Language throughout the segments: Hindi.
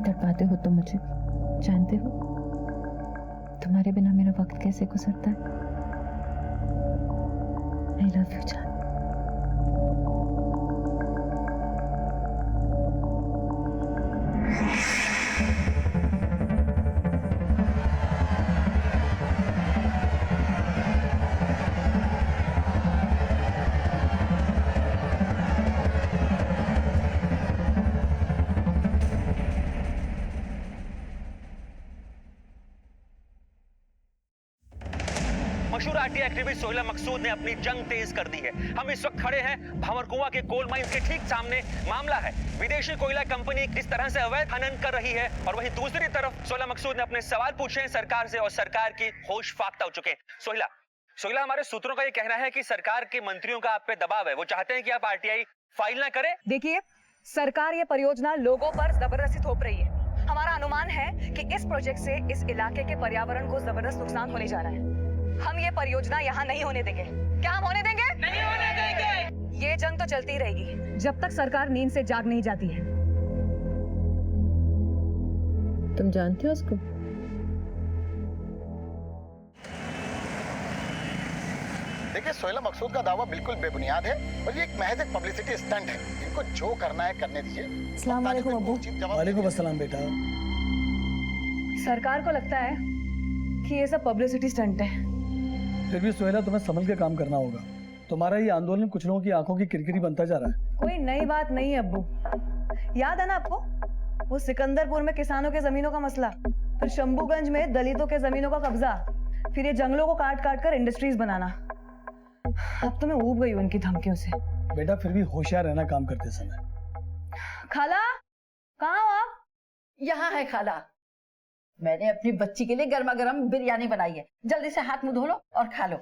तड़पाते हो तुम मुझे, जानते हो तुम्हारे बिना मेरा वक्त कैसे गुजरता है। आई लव यू जान। मशहूर आरटीआई एक्टिविस्ट सोहेला मकसूद ने अपनी जंग तेज कर दी है। हम इस वक्त खड़े हैं भंवरकुआं के कोल माइंस के ठीक सामने। मामला है विदेशी कोयला कंपनी किस तरह से अवैध खनन कर रही है, और वहीं दूसरी तरफ सोहेला मकसूद ने अपने सवाल पूछे हैं सरकार से, और सरकार की होश फाख्ता हो चुके हैं। सोहेला, हमारे सूत्रों का ये कहना है कि सरकार के मंत्रियों का आप पे दबाव है, वो चाहते हैं कि आप आरटीआई फाइल ना करें। देखिए, सरकार ये परियोजना लोगों पर जबरदस्ती थोप रही है। हमारा अनुमान है कि इस प्रोजेक्ट से इस इलाके के पर्यावरण को जबरदस्त नुकसान होने जा रहा है। हम ये परियोजना यहाँ नहीं होने देंगे। क्या हम होने देंगे? नहीं होने देंगे। ये जंग तो चलती रहेगी जब तक सरकार नींद से जाग नहीं जाती है। तुम जानते हो उसको? देखिए, सोहेला मकसूद का दावा बिल्कुल बेबुनियाद है और ये एक महज एक पब्लिसिटी स्टंट है। इनको जो करना है करने दीजिए। अस्सलाम वालेकुम अब्बू। वालेकुम अस्सलाम बेटा। सरकार को लगता है कि ये सब पब्लिसिटी स्टंट है। फिर भी सोहेला, तुम्हें संभल के काम करना होगा। तुम्हारा ये आंदोलन कुछ लोगों की आंखों की किरकिरी बनता जा रहा है। कोई नई बात नहीं है अब्बू। याद है ना आपको वो सिकंदरपुर में किसानों के जमीनों का मसला, फिर शंभूगंज में दलितों के जमीनों का कब्जा, फिर ये जंगलों को काट काट कर इंडस्ट्रीज बनाना। अब तो मैं ऊब गई हूँ इनकी धमकियों से। बेटा, फिर भी होशियार रहना काम करते समय। खाला, कहाँ हो आप? यहाँ है खाला। मैंने अपनी बच्ची के लिए गर्मा गर्म बिरयानी बनाई है। जल्दी से हाथ मुंह धो लो और खा लो।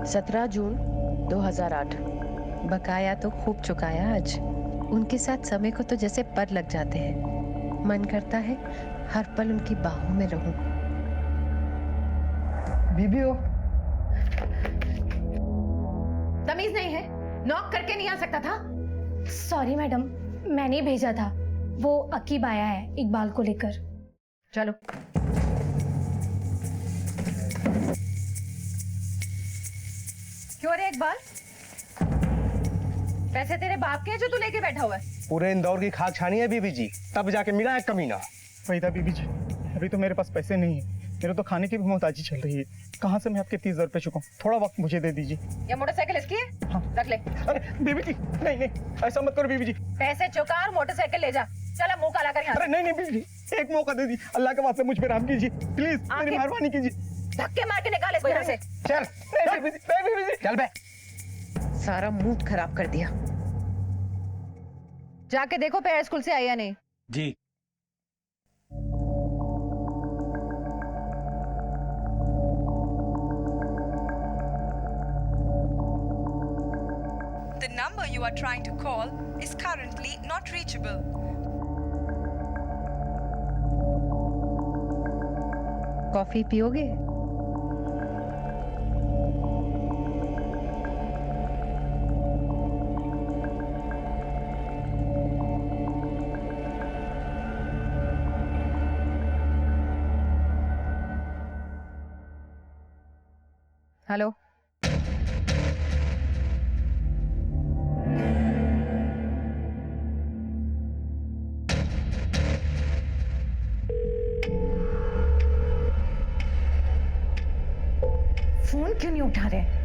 सत्रह जून 2008। बकाया तो खूब चुकाया आज। उनके साथ समय को तो जैसे पर लग जाते हैं। मन करता है हर पल उनकी बाहों में रहूं। बीबी हो? तमीज नहीं है? नॉक करके नहीं आ सकता था? सॉरी मैडम, मैंने भेजा था। वो अकीब आया है इकबाल को लेकर। चलो। क्यों रे इकबाल, पैसे तेरे बाप के हैं जो तू लेके बैठा हुआ है? पूरे इंदौर की खाक छानी है बीबी जी, तब जाके मिला है कमीना। वही था बीबी जी, अभी तो मेरे पास पैसे नहीं है। मेरे तो खाने की भी मोहताजी चल रही है। कहाँ से मैं आपके 30,000 रुपए चुकाऊं? थोड़ा वक्त मुझे दे दीजिए। ये मोटरसाइकिल इसकी है? हाँ। रख ले। अरे बीबी जी, नहीं नहीं, ऐसा मत करो बीबी जी। पैसे चुका और मोटरसाइकिल ले जा। चला मुंह काला कर यहाँ अरे से। नहीं नहीं बीबी जी, एक मौका दे दी। अल्लाह के वास्ते मुझ पे रहम कीजिए प्लीज, मेरी मेहरबानी कीजिए। धक्के मार के निकाल इसको यहाँ से। चल नहीं बीबी जी, नहीं बीबी जी। चल बे। सारा मूड खराब कर दिया। जाके देखो पैर स्कूल से आई या नहीं। जी। The number you are trying to call is currently not reachable. Coffee पियोगे? हेलो, फोन क्यों नहीं उठा रहे?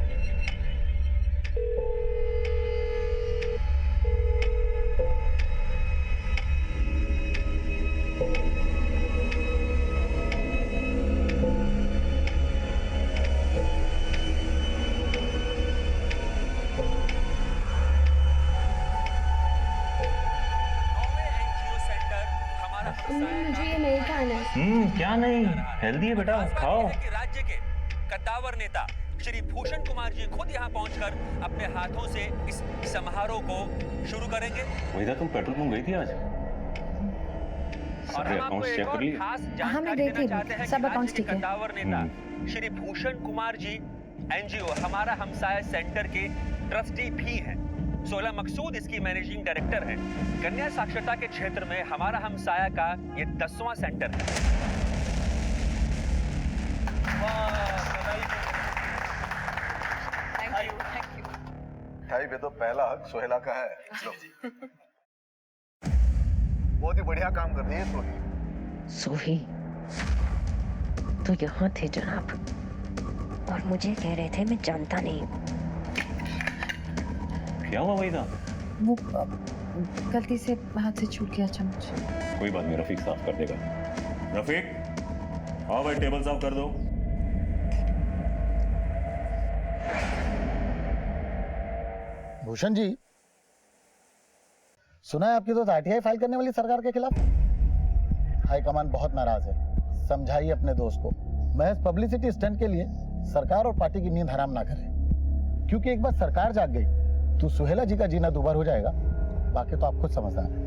मुझे ये नहीं खाना है। क्या नहीं, हेल्दी है बेटा, खाओ। राज्य के कद्दावर नेता श्री भूषण कुमार जी खुद यहाँ पहुंचकर अपने हाथों से इस समारोह को शुरू करेंगे। वहीदा, तुम पेट्रोल पंप गई थी आज? और हम आपको एक और खास जानकारी देना चाहते हैं कि राज्य के कद्दावर नेता श्री भूषण कुमार जी एनजीओ हमारा हमसाया सेंटर के ट्रस्टी भी हैं। सोहेला मकसूद इसकी मैनेजिंग डायरेक्टर हैं। कन्या साक्षरता के क्षेत्र में हमारा हमसाया का ये 10वां सेंटर है। Thank you. भाई पे तो पहला हक सोहेला का है। बहुत ही बढ़िया काम कर रही है सोही। सोही तो यहाँ थे जनाब, और मुझे कह रहे थे मैं जानता नहीं। क्या हुआ वहीदा? वो गलती से हाथ से छूट गया चम्मच। कोई बात नहीं, रफीक साफ कर देगा। रफीक, आओ भाई, टेबल साफ कर दो। भूषण जी, सुना है आपकी तो आरटीआई फाइल करने वाली सरकार के खिलाफ। हाईकमान बहुत नाराज है, समझाइए अपने दोस्त को महज पब्लिसिटी स्टंट के लिए सरकार और पार्टी की नींद हराम ना करे, क्योंकि एक बार सरकार जाग गई तो सुहेला जी का जीना दुबार हो जाएगा। बाकी तो आप खुद समझदार हैं।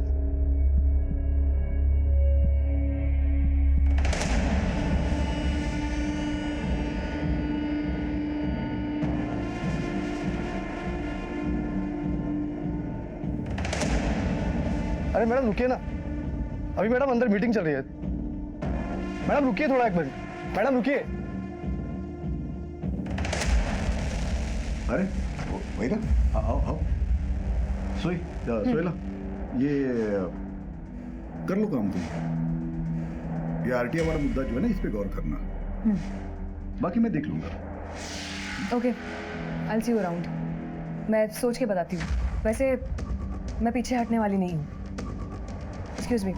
अरे मैडम रुकिए ना, अभी मैडम अंदर मीटिंग चल रही है। मैडम रुकिए थोड़ा, एक मिनट। मैडम रुकिए। अरे वहीदा, आओ आओ। सोहेला, ये कर लो काम तुम। ये आरटीआई वाला मुद्दा जो है ना, इस पे गौर करना। बाकी मैं देख लूंगा। Okay, I will see you around. मैं सोच के बताती हूँ। वैसे मैं पीछे हटने वाली नहीं हूँ। Excuse me.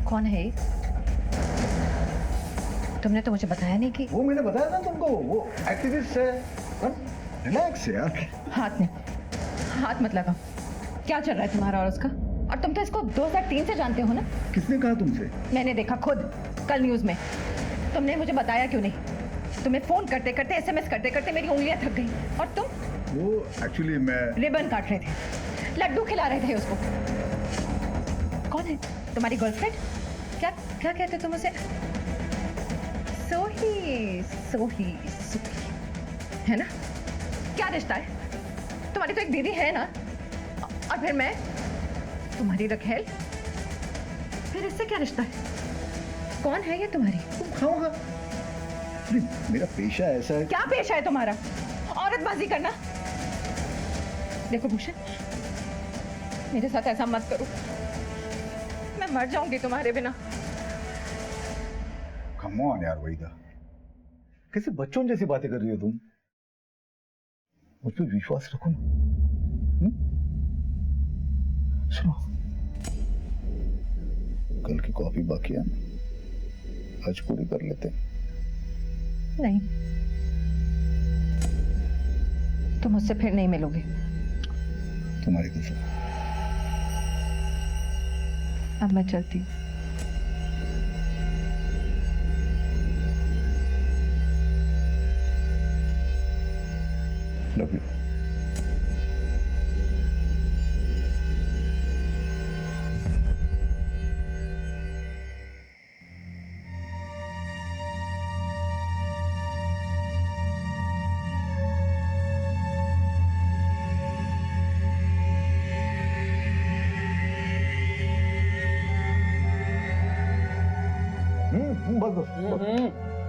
कौन है ये? तुमने तो मुझे बताया नहीं कि वो मैंने बताया ना तुमको, वो एक्टिविस्ट है। रिलैक्स यार। हाथ मत लगाओ। क्या चल रहा है तुम्हारा और उसका? और तुम तो इसको 2003 से जानते हो ना? किसने कहा तुमसे? मैंने देखा खुद कल न्यूज में। तुमने मुझे बताया क्यों नहीं? तुम्हें फोन करते करते, एसएमएस करते करते मेरी उंगलियां थक गई। और तुम? वो एक्चुअली मैं रिबन काट रहे थे, लड्डू खिला रहे थे उसको। कौन है तुम्हारी गर्लफ्रेंड? क्या क्या कहते तुम उसे? सोही सोही सोही है ना? क्या रिश्ता है? तुम्हारी तो एक दीदी है ना, और फिर मैं तुम्हारी रखेल। फिर इससे क्या रिश्ता है? कौन है ये तुम्हारी? तुम खाओगा। मेरा पेशा ऐसा है। क्या पेशा है तुम्हारा? औरतबाजी करना। देखो भूषण, मेरे साथ ऐसा मत करो, मैं मर जाऊंगी तुम्हारे बिना। कम ऑन यार वहीदा, कैसे बच्चों जैसी बातें कर रही हो तुम? मुझ पर विश्वास रखो ना। सुनो, कल की कॉफी बाकी है, आज पूरी कर लेते हैं। नहीं, तुम मुझसे फिर नहीं मिलोगे। तुम्हारी कसम। अब मैं चलती हूँ। Love you.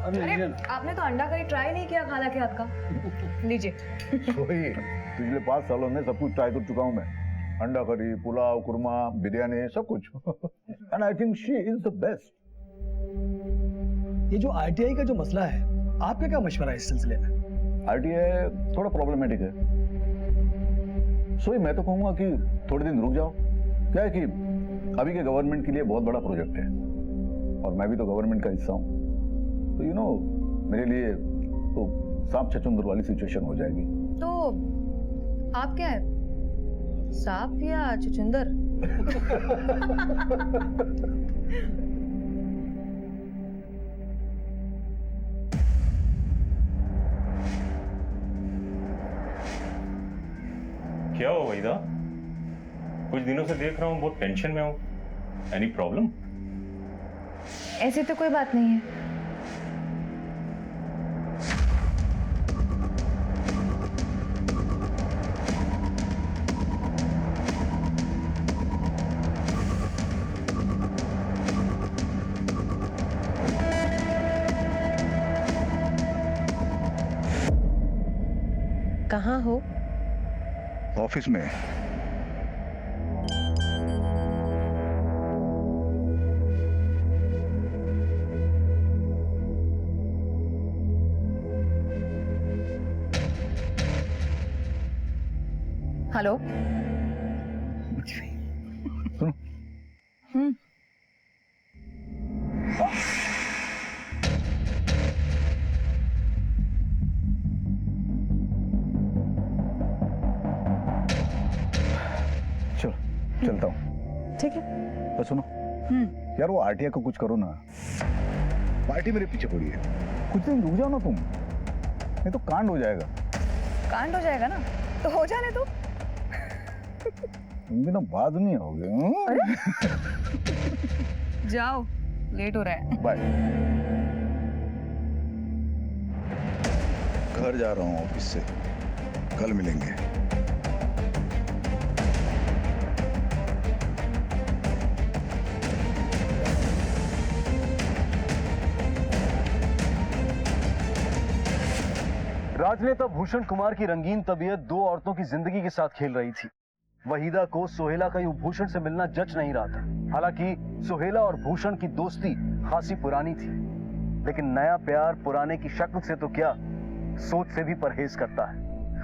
अरे आपने तो अंडा करी ट्राई नहीं किया खाला के हाथ का। लीजिए। पिछले 5 सालों में सब कुछ ट्राई कर चुका हूँ मैं। अंडा करी, पुलाव, कुरमा, बिरयानी, सब कुछ। And I think she is the best. ये जो आरटीआई का जो मसला है, आपका क्या मशवरा है इस सिलसिले में? आरटीआई थोड़ा प्रॉब्लमेटिक है, सोई मैं तो कहूंगा कि थोड़े दिन रुक जाओ। क्या है कि अभी के गवर्नमेंट के लिए बहुत बड़ा प्रोजेक्ट है, और मैं भी तो गवर्नमेंट का हिस्सा हूँ, तो यू नो मेरे लिए तो सांप छछूंदर वाली सिचुएशन हो जाएगी। तो आप क्या है, सांप या चुचुंदर? क्या हो वहीदा? कुछ दिनों से देख रहा हूँ बहुत टेंशन में हूँ। Any problem? ऐसी तो कोई बात नहीं है। कहाँ हो? ऑफिस में। हेलो। सुनो। चलो चलता हूँ। ठीक है। तो सुनो यार, वो आरटीआई को कुछ करो ना। पार्टी मेरे पीछे पड़ी है, कुछ दिन रुक जाओ ना तुम, नहीं तो कांड हो जाएगा। कांड हो जाएगा ना तो हो जाने दो। तुम भी ना बाद में होगे। अरे जाओ, लेट हो रहा है। बाय। घर जा रहा हूँ ऑफिस से, कल मिलेंगे। राजनेता भूषण कुमार की रंगीन तबीयत दो औरतों की जिंदगी के साथ खेल रही थी। वहीदा को सोहेला का यूं भूषण से मिलना जच नहीं रहा था। हालांकि सोहेला और भूषण की दोस्ती खासी पुरानी थी, लेकिन नया प्यार पुराने की शक्ल से तो क्या, सोच से भी परहेज करता है।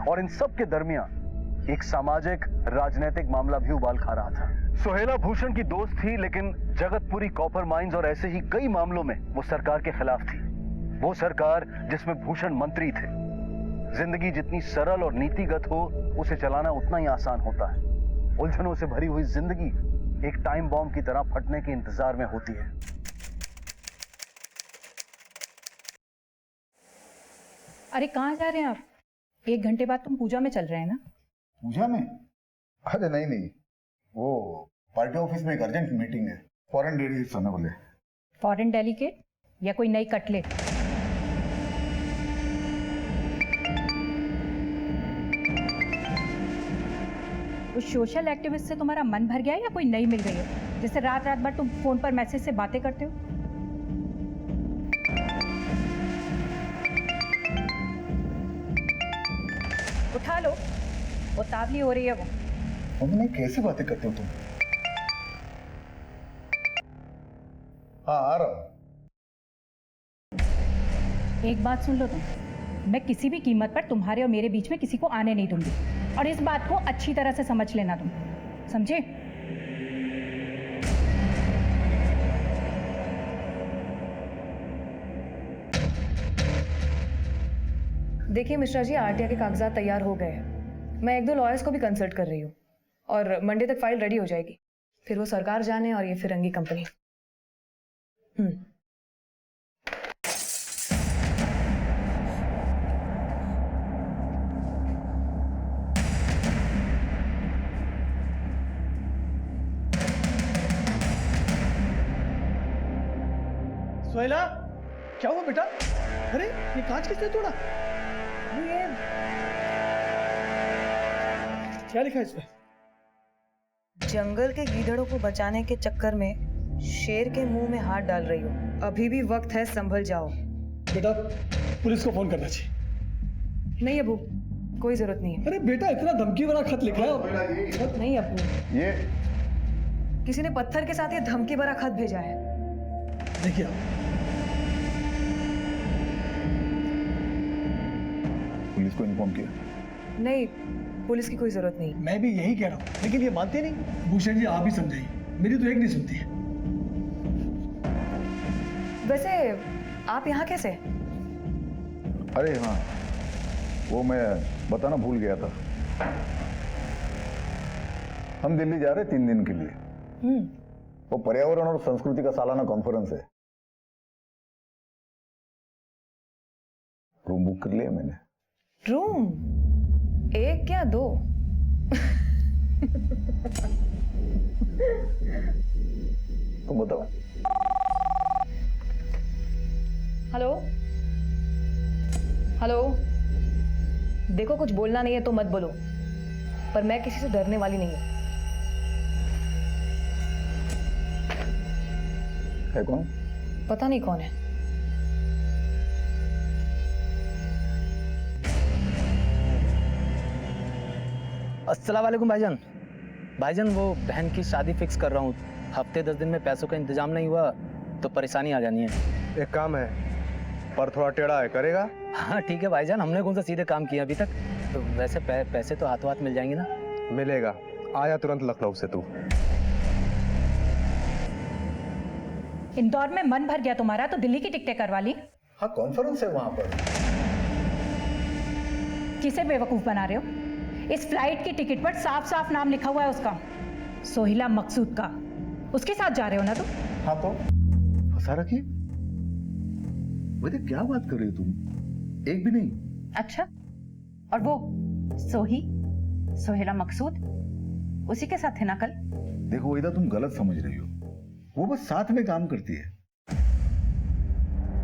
और इन सब के दरमियान एक सामाजिक राजनीतिक मामला भी उबाल खा रहा था। सोहेला भूषण की दोस्त थी, लेकिन जगतपुरी कॉपर माइंस और ऐसे ही कई मामलों में वो सरकार के खिलाफ थी। वो सरकार जिसमें भूषण मंत्री थे। जिंदगी जितनी सरल और नीतिगत हो, उसे चलाना उतना ही आसान होता है। उलझनों से भरी हुई जिंदगी एक टाइम बॉम्ब की तरह फटने के इंतजार में होती है। अरे कहाँ जा रहे हैं आप? 1 घंटे बाद तुम पूजा में चल रहे हैं ना? पूजा में? अरे नहीं, वो पार्टी ऑफिस में एक अर्जेंट मीटिंग है, फॉरेन डेलीगेट्स आने वाले। फॉरेन डेलीगेट या कोई नई कटलेट? उस सोशल एक्टिविस्ट से तुम्हारा मन भर गया है या कोई नई मिल गई है, जिससे रात रात भर तुम फोन पर मैसेज से बातें करते हो? उठा लो, उतावली हो रही है वो। मम्मी कैसी बातें करते हो तुम? हाँ आ रहा हूं। एक बात सुन लो तुम, मैं किसी भी कीमत पर तुम्हारे और मेरे बीच में किसी को आने नहीं दूंगी, और इस बात को अच्छी तरह से समझ लेना तुम, समझे? देखिए मिश्रा जी, आरटीआई के कागजात तैयार हो गए हैं। मैं 1-2 लॉयर्स को भी कंसल्ट कर रही हूँ और मंडे तक फाइल रेडी हो जाएगी। फिर वो सरकार जाने और ये फिरंगी कंपनी। सोहेला, क्या हुआ बेटा? अरे ये कांच किसने तोड़ा? ये क्या लिखा है इस पे? जंगल के गीदड़ों को बचाने के चक्कर में शेर के मुंह में हाथ डाल रही हो। अभी भी वक्त है, संभल जाओ। बेटा पुलिस को फोन करना चाहिए। नहीं अबू, कोई जरूरत नहीं है। अरे बेटा इतना धमकी भरा खत लिखा है। नहीं अबू, ये किसी ने पत्थर के साथ ये धमकी भरा खत भेजा है। देखिए आप, पुलिस को इन्फॉर्म किया? नहीं, पुलिस की कोई जरूरत नहीं। मैं भी यही कह रहा हूँ, लेकिन ये मानते नहीं। भूषण जी आप ही समझाइए, मेरी तो एक नहीं सुनती है। वैसे आप यहाँ कैसे? अरे हाँ, वो मैं बताना भूल गया था। हम दिल्ली जा रहे 3 दिन के लिए। वो पर्यावरण और संस्कृति का सालाना कॉन्फ्रेंस है। रूम बुक कर लिया मैंने। रूम 1 या 2? तुम बताओ। हेलो हेलो, देखो कुछ बोलना नहीं है तो मत बोलो, पर मैं किसी से डरने वाली नहीं हूं। है कौन? पता नहीं कौन है। अस्सलाम वालेकुम भाईजान। भाईजान वो बहन की शादी फिक्स कर रहा हूँ, हफ्ते 10 दिन में पैसों का इंतजाम नहीं हुआ तो परेशानी आ जानी है। एक काम है, पर थोड़ा टेढ़ा है, करेगा? हाँ ठीक है भाईजान, हमने कौन सा सीधे काम किया अभी तक। तो वैसे पैसे तो हाथों हाथ मिल जाएंगे ना? मिलेगा, आया तुरंत लखनऊ से तू। इंदौर में मन भर गया तुम्हारा तो दिल्ली की टिकटें करवा ली। हाँ कॉन्फ्रेंस है वहां पर। किसे बेवकूफ बना रहे हो? इस फ्लाइट की टिकट पर साफ साफ नाम लिखा हुआ है उसका, सोहिला मकसूद का। उसके साथ जा रहे हो ना तुम? हाँ तो फंसा रखी। वैसे क्या बात कर रही हो तुम? एक भी नहीं। अच्छा, और वो सोहिला मकसूद उसी के साथ थे ना कल? देखो वेदा, तुम गलत समझ रही हो। वो बस साथ में काम करती है।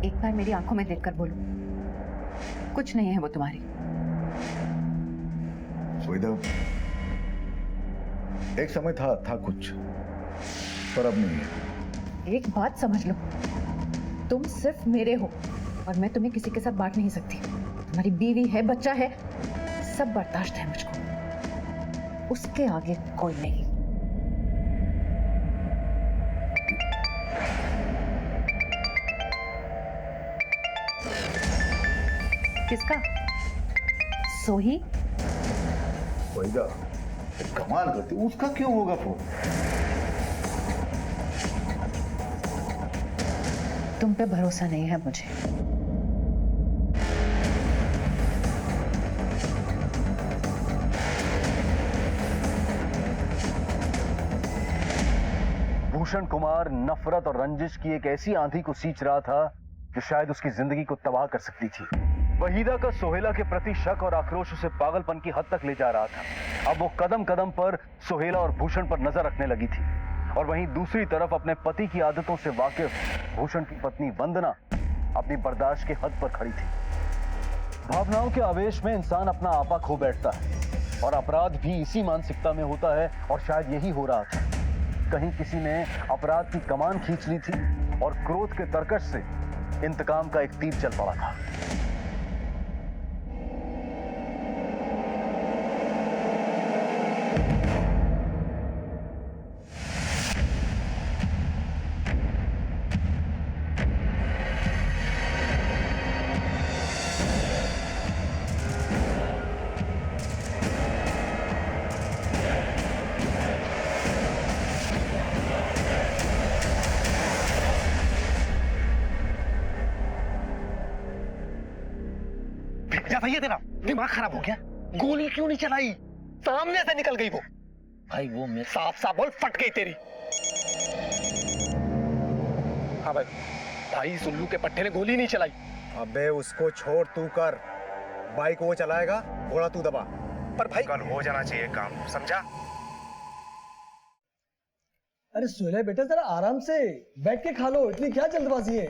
एक बार मेरी आंखों में देखकर बोलो, कुछ नहीं है वो तुम्हारी। वेदा, एक समय था कुछ, पर अब नहीं है। एक बात समझ लो, तुम सिर्फ मेरे हो और मैं तुम्हें किसी के साथ बांट नहीं सकती। तुम्हारी बीवी है, बच्चा है, सब बर्दाश्त है मुझको, उसके आगे कोई नहीं। किसका? सोही? वेदा, कमाल करती, उसका क्यों होगा फोन? तुम पे भरोसा नहीं है मुझे। भूषण कुमार नफरत और रंजिश की एक ऐसी आंधी को सींच रहा था जो शायद उसकी जिंदगी को तबाह कर सकती थी। वहीदा का सोहेला के प्रति शक और आक्रोश उसे पागलपन की हद तक ले जा रहा था। अब वो कदम कदम पर सोहेला और भूषण पर नजर रखने लगी थी, और वहीं दूसरी तरफ अपने पति की आदतों से वाकिफ भूषण की पत्नी वंदना अपनी बर्दाश्त के हद पर खड़ी थी। भावनाओं के आवेश में इंसान अपना आपा खो बैठता है, और अपराध भी इसी मानसिकता में होता है, और शायद यही हो रहा था। कहीं किसी ने अपराध की कमान खींच ली थी और क्रोध के तरकश से इंतकाम का एक तीर चल पड़ा था। भैया तेरा दिमाग खराब हो गया? गोली क्यों नहीं चलाई? सामने से निकल गई वो। भाई वो मैं साफ साफ बोल, फट गई तेरी। हाँ भाई सुल्लू के पट्टे ने गोली नहीं चलाई। अबे उसको छोड़, तू कर। बाइक वो चलाएगा, घोड़ा तू दबा। पर भाई कल हो जाना चाहिए काम, समझा? अरे सोहेला बेटा जरा आराम से बैठ के खा लो, इतनी क्या जल्दबाजी है?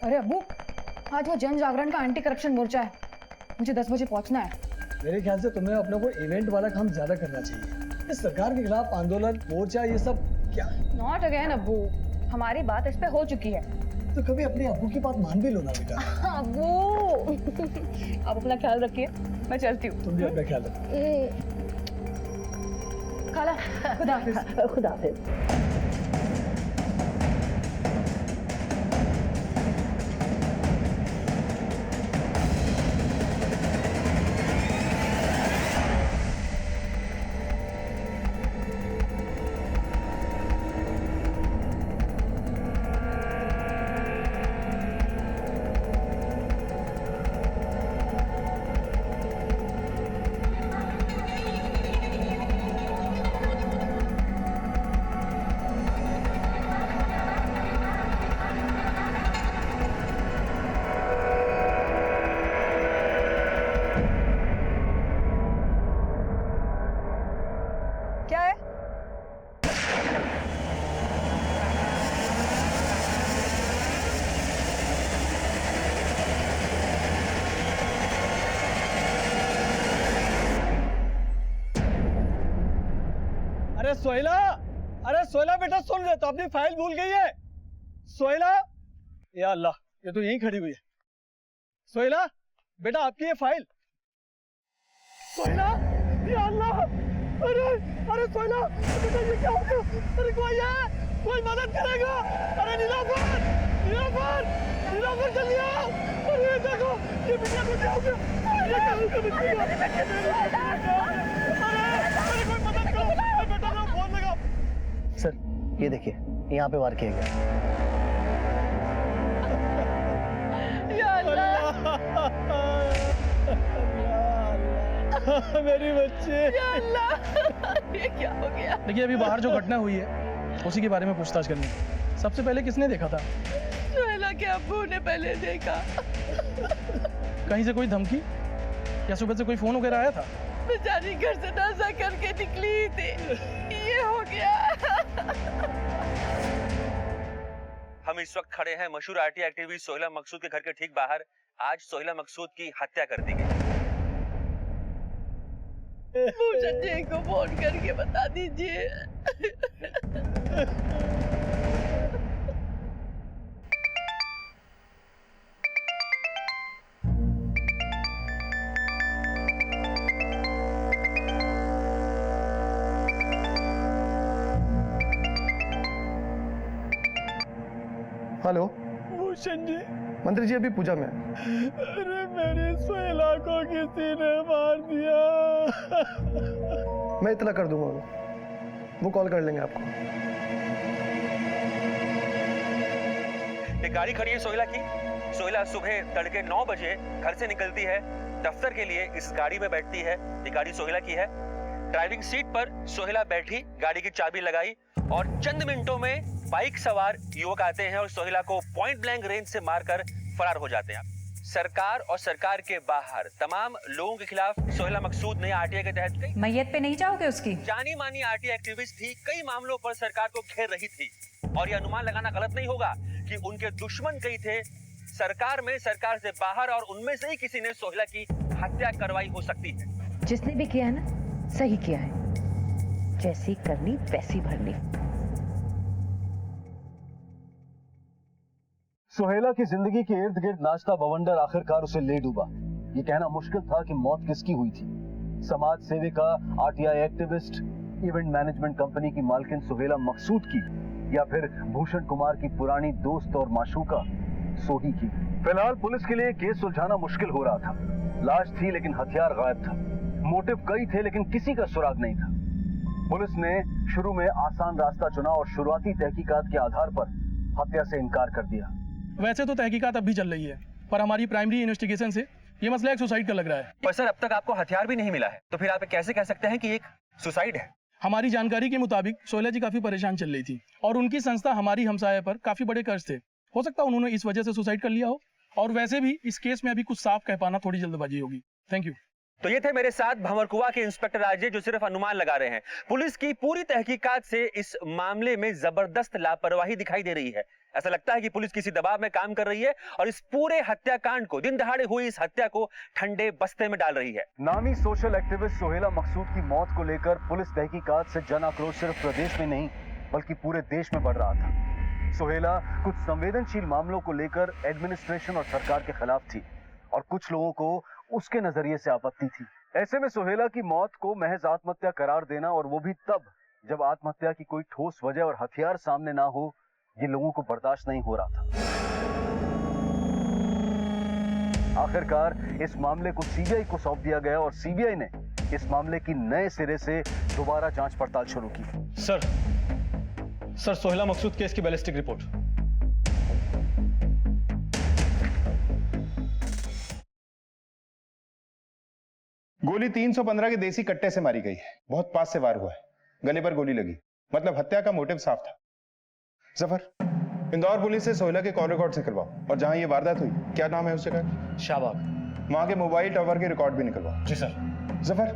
अरे अब्बू, आज वो जन जागरण का एंटी करप्शन मोर्चा है, मुझे 10 बजे पहुंचना है। मेरे ख्याल से तुम्हें अपने को इवेंट वाला काम ज्यादा करना चाहिए। इस सरकार के खिलाफ आंदोलन, मोर्चा, ये सब क्या? नॉट अगेन अब्बू, हमारी बात इस पे हो चुकी है। तो कभी अपने अब्बू की बात मान भी लो ना बेटा। अब्बू आप अपना ख्याल रखिए, मैं चलती हूँ। तुम भी अपना ख्याल रखो। खाला, खुदा हाफिज। खुदा हाफिज। अरे सोहेला बेटा सुन ले, तो अपनी फाइल भूल गई है। सोहेला, या अल्लाह, ये तो यहीं खड़ी हुई है। सोहेला बेटा, आपकी ये फाइल। सोहेला, या अल्लाह, अरे सोहेला बेटा, ये क्या हो गया? अरे कोई है, कोई मदद करेगा? अरे नीलाफर जल्दी आओ। अरे ये देखो, ये बिटिया को क्या हो गया? ये क्या हो गया बिटिया? अरे कोई मदद करो, बेटा ना फोन लगा। सर ये देखिए, यहाँ पे वार किया गया। मेरी बच्ची, ये क्या हो गया? देखिए अभी बाहर जो घटना हुई है उसी के बारे में पूछताछ करनी है। सबसे पहले किसने देखा था? सोहेला के अब्बू ने पहले देखा। कहीं से कोई धमकी या सुबह से कोई फोन वगैरह आया था? बेचारी घर से नासा करके निकली थी, ये हो गया। हम इस वक्त खड़े हैं मशहूर आरटीआई एक्टिविस्ट सोहेला मकसूद के घर के ठीक बाहर। आज सोहेला मकसूद की हत्या कर दी गई। भूषण जी को फोन करके बता दीजिए। हेलो भूषण जी। मंत्री जी अभी पूजा में। अरे मेरी सोहेला को किसी ने मार दिया। मैं इतना कर दूंगा, वो कॉल कर लेंगे आपको। एक गाड़ी खड़ी है सोहेला की। सोहेला सुबह तड़के 9 बजे घर से निकलती है, दफ्तर के लिए इस गाड़ी में बैठती है। ये गाड़ी सोहेला की है। ड्राइविंग सीट पर सोहेला बैठी, गाड़ी की चाबी लगाई और चंद मिनटों में बाइक सवार युवक आते हैं और सोहेला को पॉइंट ब्लैंक रेंज से मारकर फरार हो जाते हैं। सरकार और सरकार के बाहर तमाम लोगों के खिलाफ सोहेला मकसूद ने आरटीआई के तहत कई मैयत पे नहीं जाओगे उसकी? जानी मानी आरटीआई एक्टिविस्ट थी, कई मामलों पर सरकार को घेर रही थी और ये अनुमान लगाना गलत नहीं होगा कि उनके दुश्मन कई थे सरकार में, सरकार से बाहर, और उनमें से ही किसी ने सोहेला की हत्या करवाई हो सकती है। जिसने भी किया है ना, सही किया है। जैसी करनी वैसी भरनी। सुहेला की जिंदगी के इर्द गिर्द नाचता बवंडर आखिरकार उसे ले डूबा। ये कहना मुश्किल था कि मौत किसकी हुई थी। समाज सेविका, RTI activist, event management company की मालकिन सुहेला मकसूद की, या फिर भूषण कुमार की पुरानी दोस्त और माशूका सोही की। फिलहाल पुलिस के लिए केस सुलझाना मुश्किल हो रहा था। लाश थी लेकिन हथियार गायब था। मोटिव कई थे लेकिन किसी का सुराग नहीं था। पुलिस ने शुरू में आसान रास्ता चुना और शुरुआती तहकीकात के आधार पर हत्या से इनकार कर दिया। वैसे तो तहकीकात अब भी चल रही है, पर हमारी प्राइमरी इन्वेस्टिगेशन से ये मसला एक सुसाइड का लग रहा है। पर सर अब तक आपको हथियार भी नहीं मिला है, तो फिर आप कैसे कह सकते हैं कि एक सुसाइड है? हमारी जानकारी के मुताबिक सोहेला जी काफी परेशान चल रही थी और उनकी संस्था हमारी हमसाये पर काफी बड़े कर्ज थे। हो सकता है उन्होंने इस वजह से सुसाइड कर लिया हो, और वैसे भी इस केस में अभी कुछ साफ कह पाना थोड़ी जल्दबाजी होगी। Thank you. तो ये थे मेरे साथ भंवरकुआ के इंस्पेक्टर राजे, जो सिर्फ अनुमान लगा रहे हैं। पुलिस की पूरी तहकीकात से इस मामले में जबरदस्त लापरवाही दिखाई दे रही है। ऐसा लगता है कि पुलिस किसी दबाव में काम कर रही है और इस पूरे हत्याकांड को, दिन दहाड़े हुई इस हत्या को ठंडे बस्ते में डाल रही है। नामी सोशल एक्टिविस्ट सोहेला मकसूद की मौत को लेकर पुलिस तहकीकात से जन आक्रोश सिर्फ प्रदेश में नहीं बल्कि पूरे देश में बढ़ रहा था। सोहेला कुछ संवेदनशील मामलों को लेकर एडमिनिस्ट्रेशन और सरकार के खिलाफ थी और कुछ लोगों को उसके नजरिए से आपत्ति थी। ऐसे में सोहेला की मौत को महज आत्महत्या करार देना, और वो भी तब जब आत्महत्या की कोई ठोस वजह और हथियार सामने ना हो, ये लोगों को बर्दाश्त नहीं हो रहा था। आखिरकार इस मामले को सीबीआई को सौंप दिया गया और सीबीआई ने इस मामले की नए सिरे से दोबारा जांच पड़ताल शुरू की। सर सोहेला मकसूद केस की बैलिस्टिक रिपोर्ट। गोली 315 के देसी कट्टे से मारी गई है। बहुत पास से वार हुआ है, गले पर गोली लगी, मतलब हत्या का मोटिव साफ था। जफर, इंदौर पुलिस से सोहेला के कॉल रिकॉर्ड से निकलवाओ और जहां ये वारदात हुई, क्या नाम है उस जगह? शाहबाग। वहां के मोबाइल टावर के रिकॉर्ड भी निकलवाओ। जी सर। जफर,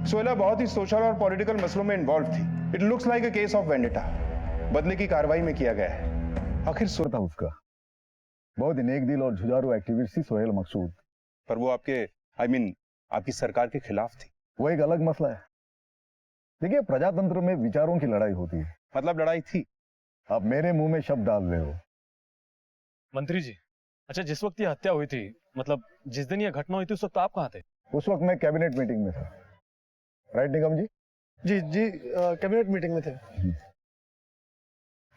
सोहेला बहुत ही सोशल और पॉलिटिकल मसलों में इन्वॉल्व थी। It looks like a case of vendetta. बदले की कार्रवाई में किया गया है। आखिर सुर था उसका। बहुत ही नेक दिल और जुझारू एक्टिविस्ट थी सोहेल मकसूद। पर वो आपके आपकी सरकार के खिलाफ थी। वो एक अलग मसला है, देखिए, प्रजातंत्र में विचारों की लड़ाई होती है। मतलब लड़ाई थी? आप मेरे मुंह में शब्द डाल रहे हो। मंत्री जी, अच्छा जिस वक्त ये हत्या हुई थी, मतलब जिस दिन ये घटना हुई थी, उस वक्त आप कहाँ थे? उस वक्त मैं कैबिनेट मीटिंग में था। राइट निगम जी? जी जी, कैबिनेट मीटिंग में थे।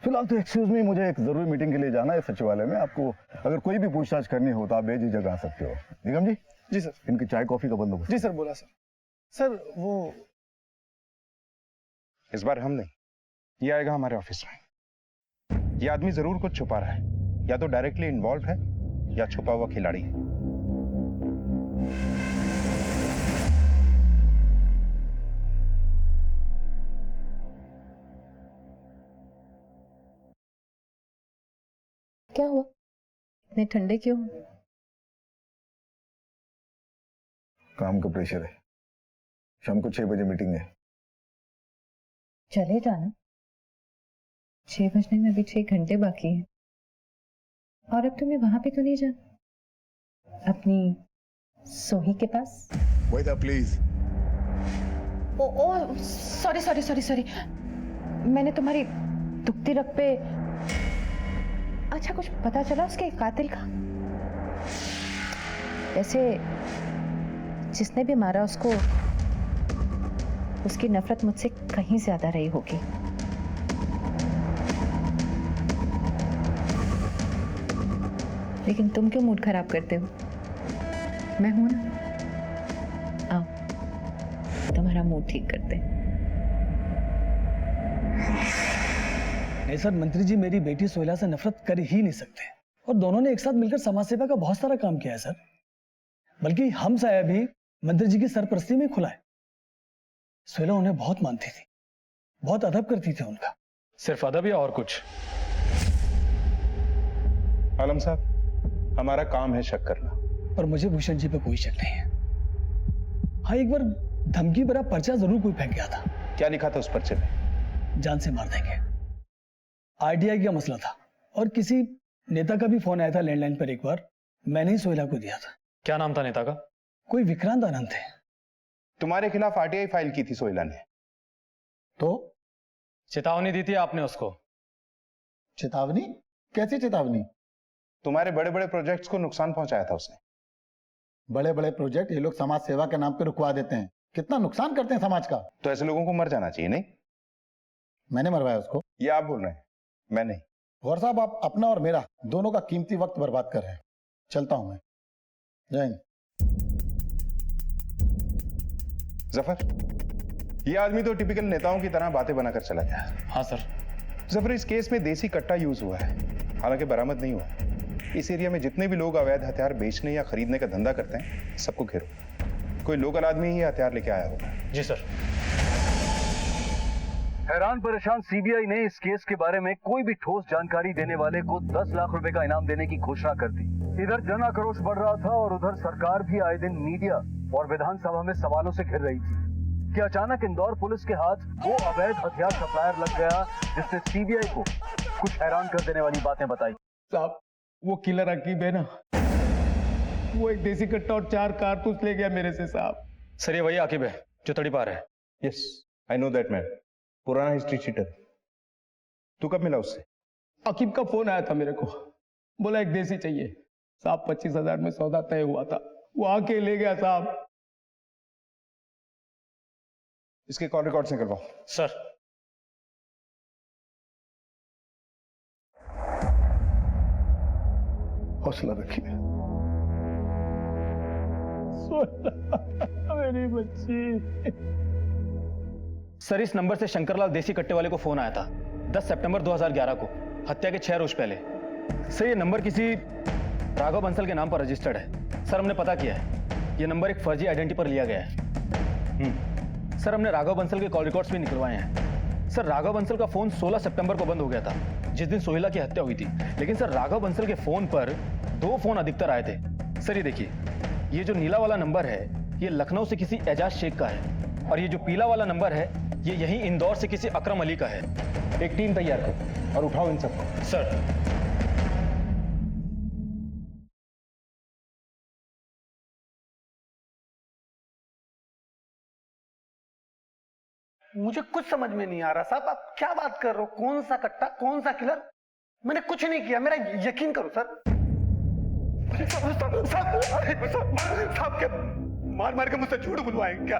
फिलहाल तो एक्सक्यूज मी, मुझे एक जरूरी मीटिंग के लिए जाना है सचिवालय में। आपको अगर कोई भी पूछताछ करनी हो तो आप बेझिझक आ सकते हो। निगम जी? जी सर। इनकी चाय कॉफी का बंदोबस्त। जी सर, बोला सर। सर वो इस बार हम नहीं, ये आएगा हमारे ऑफिस में। ये आदमी जरूर कुछ छुपा रहा है, या तो डायरेक्टली इन्वॉल्व है या छुपा हुआ खिलाड़ी है। क्या हुआ? इतने ठंडे क्यों? काम का प्रेशर है। शाम को 6 बजे मीटिंग है। चले जाना। 6 बजने में अभी 6 घंटे बाकी हैं। और अब तुम्हें वहां पे तो नहीं जाना? अपनी सोही के पास? Wait up please. Oh sorry sorry sorry sorry, मैंने तुम्हारी दुखती रग पे। अच्छा, कुछ पता चला उसके कातिल का? ऐसे जिसने भी मारा उसको, उसकी नफरत मुझसे कहीं ज्यादा रही होगी। लेकिन तुम क्यों मूड खराब करते हो? मैं हूं ना, आओ तुम्हारा मूड ठीक करते हैं। नहीं सर, मंत्री जी मेरी बेटी सोहेला से नफरत कर ही नहीं सकते, और दोनों ने एक साथ मिलकर समाज सेवा का बहुत सारा काम किया है सर। बल्कि हम साया भी मंत्री जी की सरपरस्ती में खुला है। सोहेला उन्हें बहुत मानती थी, बहुत अदब करती थी उनका। सिर्फ अदब या और कुछ? आलम साहब, हमारा काम है शक करना। पर मुझे भूषण जी पे कोई शक नहीं है। हाँ, एक बार धमकी भरा पर्चा जरूर कोई फेंक गया था। क्या लिखा था उस पर्चे में? जान से मार देंगे। आरटीआई का मसला था, और किसी नेता का भी फोन आया था लैंडलाइन पर। एक बार मैंने ही सोहेला को दिया था। क्या नाम था नेता का? कोई विक्रांत आनंद थे। तुम्हारे खिलाफ आरटीआई फाइल की थी सोहेला ने। तो चेतावनी दी थी आपने उसको? चेतावनी? कैसी चेतावनी? तुम्हारे बड़े बड़े प्रोजेक्ट्स को नुकसान पहुंचाया था उसने। बड़े बड़े प्रोजेक्ट ये लोग समाज सेवा के नाम पे रुकवा देते हैं। कितना नुकसान करते हैं समाज का। तो ऐसे लोगों को मर जाना चाहिए, नहीं? मैंने मरवाया उसको? ये आप बोल रहे हैं, मैं नहीं। गौर साहब, आप अपना और मेरा दोनों का कीमती वक्त बर्बाद कर रहे हैं। चलता हूं मैं। जय हिंद। जफर, ये आदमी तो टिपिकल नेताओं की तरह बातें बनाकर चला गया। हाँ सर। जफर, इस केस में देसी कट्टा यूज हुआ है, हालांकि बरामद नहीं हुआ। इस एरिया में जितने भी लोग अवैध हथियार बेचने या खरीदने का धंधा करते हैं, सबको घेरो। कोई लोकल आदमी ही हथियार लेके आया होगा। जी सर। हैरान परेशान सीबीआई ने इस केस के बारे में कोई भी ठोस जानकारी देने वाले को 10 लाख रुपए का इनाम देने की घोषणा कर दी। इधर जन आक्रोश बढ़ रहा था और उधर सरकार भी आए दिन मीडिया और विधानसभा में सवालों से घिर रही थी कि अचानक इंदौर पुलिस के हाथ वो अवैध हथियार सप्लायर लग गया जिसने सीबीआई को कुछ हैरान कर देने वाली बातें बताई। साहब, वो किलर अकीब है ना, वो एक देसी कट्टा और 4 कारतूस ले गया मेरे से साहब। सर, ये वही आकिब है जो तड़ीपार है। Yes, I know that man. पुराना हिस्ट्री चीटर। तू कब मिला उससे? अकीब का फोन आया था मेरे को, बोला एक देसी चाहिए साहब। 25,000 में सौदा तय हुआ था, वो आके ले गया साहब। इसके कॉल रिकॉर्ड्स निकलवाओ। सर। हौसला रखिए। मेरी बच्ची। सर, इस नंबर से शंकरलाल देसी कट्टे वाले को फोन आया था 10 सितंबर 2011 को, हत्या के 6 रोज पहले। सर, ये नंबर किसी राघव बंसल के नाम पर रजिस्टर्ड है। सर, हमने पता किया है, ये नंबर एक फर्जी आइडेंटिटी पर लिया गया है। सर, हमने राघव बंसल के कॉल रिकॉर्ड्स भी निकलवाए हैं। सर, राघव बंसल का फोन 16 सितंबर को बंद हो गया था, जिस दिन सोहेला की हत्या हुई थी। लेकिन सर, राघव बंसल के फोन पर 2 फोन अधिकतर आए थे। सर, ये देखिए, ये जो नीला वाला नंबर है, ये लखनऊ से किसी एजाज शेख का है, और ये जो पीला वाला नंबर है, ये यहीं इंदौर से किसी अकरम अली का है। एक टीम तैयार करो और उठाओ इन सबको। सर। मुझे कुछ समझ में नहीं आ रहा साहब, आप क्या बात कर रहे हो? कौन सा कट्टा, कौन सा किलर? मैंने कुछ नहीं किया, मेरा यकीन करो सर। साहब क्या मार मार के मुझसे झूठ बुलवाएंगे क्या?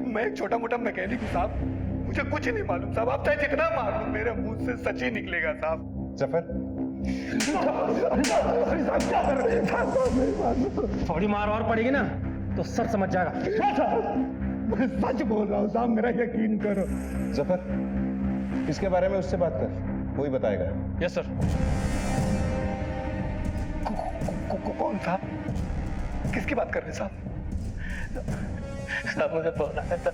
मैं एक छोटा मोटा मैकेनिक हूँ साहब, मुझे कुछ नहीं मालूम साहब। आप चाहे जितना मार लो, मेरे मुंह से सच ही निकलेगा साहब। जफर, थोड़ी मार और पड़ेगी ना तो सब समझ जाएगा। मैं सच बोल रहा हूँ साहब, मेरा यकीन करो। जफर, इसके बारे में उससे बात कर, वही बताएगा। Yes sir. कौन साहब? किसकी बात कर रहे हैं साहब? साहब मुझे फोन आया था,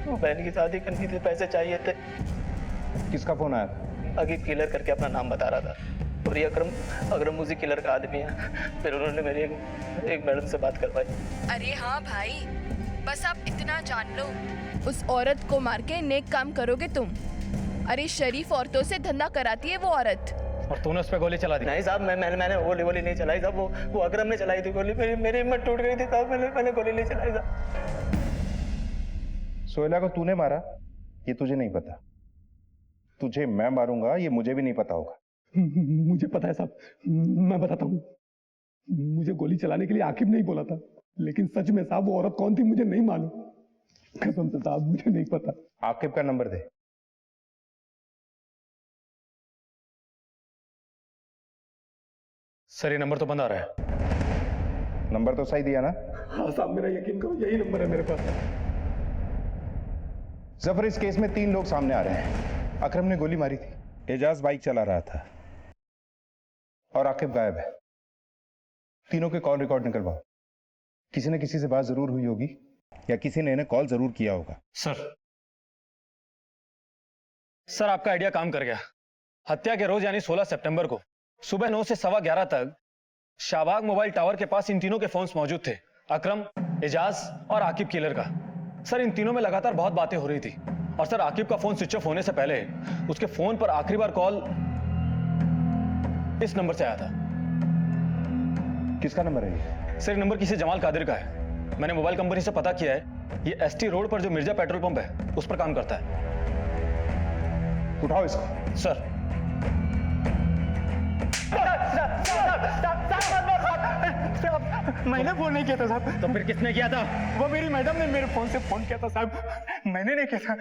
वो बहन की शादी करनी थी, पैसे चाहिए थे। किसका फोन आया था? अकीब किलर करके अपना नाम बता रहा था, और ये अकरम उसी किलर का आदमी है। फिर उन्होंने मेरी एक मैडम से बात करवाई। अरे हाँ भाई, बस आप इतना जान लो, उस औरत को मार के नेक काम करोगे तुम। अरे शरीफ औरतों से धंधा कराती है वो औरत। और तूने उस पर गोली चला दी? नहीं साहब, मैंने गोली नहीं चलाई साहब, वो अकरम ने चलाई थी गोली। मेरी हिम्मत टूट गई थी साहब, मैंने गोली नहीं चलाई साहब। सोहेला को तूने मारा ये तुझे नहीं पता, तुझे मैं मारूंगा ये मुझे भी नहीं पता होगा। मुझे पता है साहब, मैं बताता हूँ। मुझे गोली चलाने के लिए आकिब नहीं बोला था, लेकिन सच में साहब वो औरत कौन थी मुझे नहीं मालूम, कसम से साहब मुझे नहीं पता। आकिब का नंबर दे। सर ये नंबर तो बंद आ रहा है। नंबर तो सही दिया ना? हाँ साहब, मेरा यकीन करो यही नंबर है मेरे पास। जफर, इस केस में 3 लोग सामने आ रहे हैं। अकरम ने गोली मारी थी, एजाज बाइक चला रहा था और आकिब गायब है। तीनों के कॉल रिकॉर्ड निकलवाओ। किसी न किसी से बात जरूर हुई होगी या किसी ने इन्हें कॉल जरूर किया होगा। सर आपका आइडिया काम कर गया। हत्या के रोज यानी 16 सितंबर को सुबह 9 से 11:15 तक शाहबाग मोबाइल टावर के पास इन तीनों के फोन्स मौजूद थे, अकरम, एजाज और आकिब किलर का। सर इन तीनों में लगातार बहुत बातें हो रही थी, और सर आकिब का फोन स्विच ऑफ होने से पहले उसके फोन पर आखिरी बार कॉल इस नंबर से आया था। किसका नंबर है ये? सर नंबर किसी जमाल कादिर का है। मैंने मोबाइल कंपनी से पता किया है, ये एसटी रोड पर जो मिर्जा पेट्रोल पंप है उस पर काम करता है। उठाओ इसको। सर मैंने फोन नहीं किया था साहब। तो फिर किसने किया था? वो मेरी मैडम ने मेरे फोन से फोन किया था साहब, मैंने नहीं किया था।